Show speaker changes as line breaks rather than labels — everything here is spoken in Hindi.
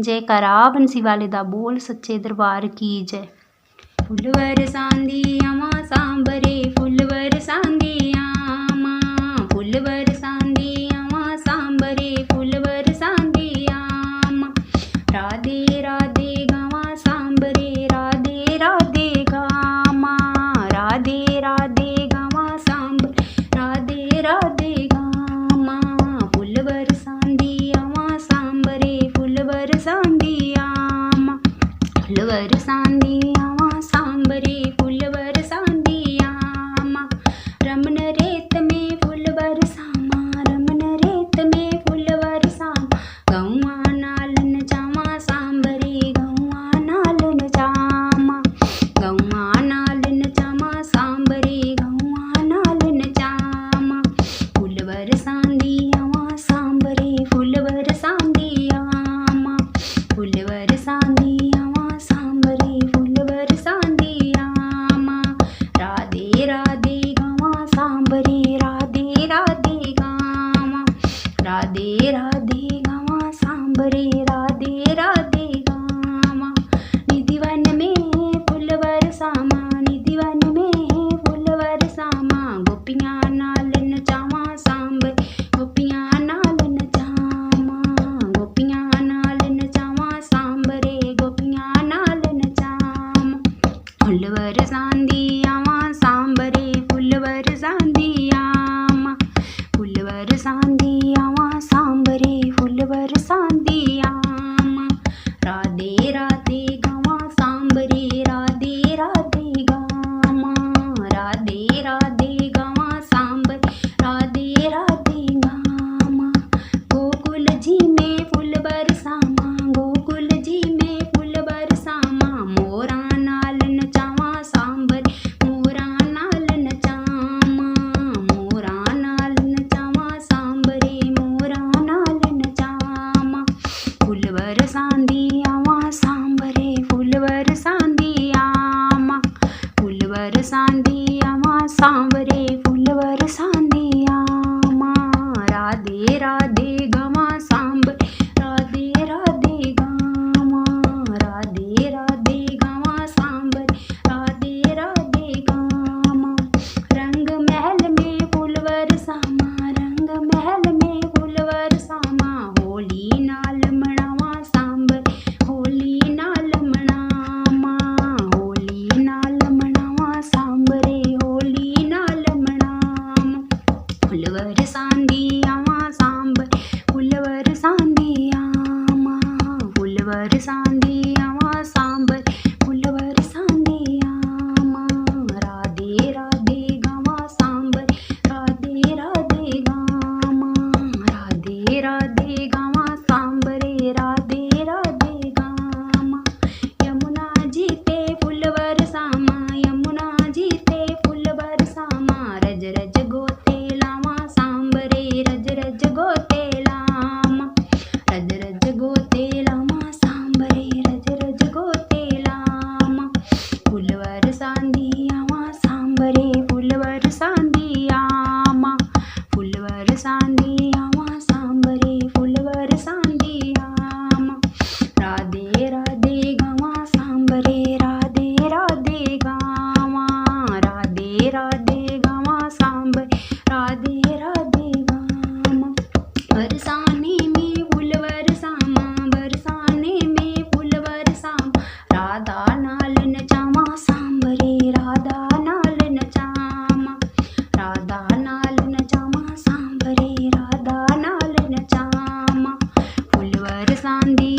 जयकारा बंसी वाले दा बोल सच्चे दरबार की जय। फुल बरसांदी आवा सांबरे फुल बरसांदी आवा फुल बरसांदी आवा सांबरे फुल बरसांदी आवा राधे राधे गावा सांबरे राधे राधे गामा राधे राधे गावा सांबर राधे राधे गामा फुल बरसांदी आवा सांबरे फुल बरसांदी आवा फुल बरसांदी आवा सांबरे फुल बरसांदी आवा रमन रेत में फुल बरसामा रमन रेत में फुल बरसामा गौआ नालन जावा सांबरे गौआ नालन जामा गौआ नालन जामा सांबरे गौआ नालन जामा फुल बरसांदी आवा सांबरे फुल बरसांदी आवा फुल बरसांदी आवा सांबरे फुल बरसांदी आवा राधे राधे गावा सांबरे राधे राधे गावा राधे राधे गावा सांबरे राधे राधे गावा निधिवन में फुल बरसामा निधिवन में फुल बरसामा गोपियाँ नालन जावा सांबर गोपियाँ नालन जामा गोपियाँ नालन जावा सांबरे गोपियाँ नालन जामा फुल बरसांदी आवा सांबरे फुल बरसांदी आवा फुल बरसांदी आवा सांबरे फुल बरसांदी आवा राधे राधे गावा सांबरे राधे राधे गामा राधे राधे गावा सांबर राधे राधे गामा गोकुल जी में फुल बरसामा गोकुल जी में फुल बरसामा मोरा नालन जावा सांबर मोरा नालन जामा मोरा नालन जावा सांबरे मोरा नालन जामा फुल बरसांदी आवा सांबरे फुल बरसांदी आवा फुल बरसांदी आवा सांबरे फुल बरसांदी आवा राधे राधे गावा सांबर राधे राधे गावा राधे राधे गावा सांबर राधे राधे गामा रंग महल में फुल बरसामा रंग महल में फुल बरसामा होली नाल मनावा सांबर होली नाल मनामा होली नाल मनावा सांबरे होली नाल मनामा फुल बरसांदी आवा सांबर फुल बरसांदी आवा फुल बरसांदी आवा सांबर फुल बरसांदी आवा राधे राधे गावा सांबर राधे राधे गामा राधे राधे गावा सांबरे राधे राधे गामा यमुना जी ते फुल बरसामा यमुना जी ते फुल बरसामा रज रज गोते लावा सांबरे रज रज गोते लामा रज रज गोते लामा सांबरे रज रज गोते लामा फुल बरसांदी आवा सांबरे फुल बरसांदी आवा फुल बरसांदी आवा सांबरे फुल बरसांदी आवा राधे राधे गावा सांबरे राधे राधे गावा राधे राधे गावा सांबरे राधे राधे गामा बरसाने में फुल बरसामा बरसाने में फुल बरसामा राधा नालन जावा सांबरे राधा नालन जामा राधा नालन जावा सांबरे राधा नालन जामा फुल बरसांदी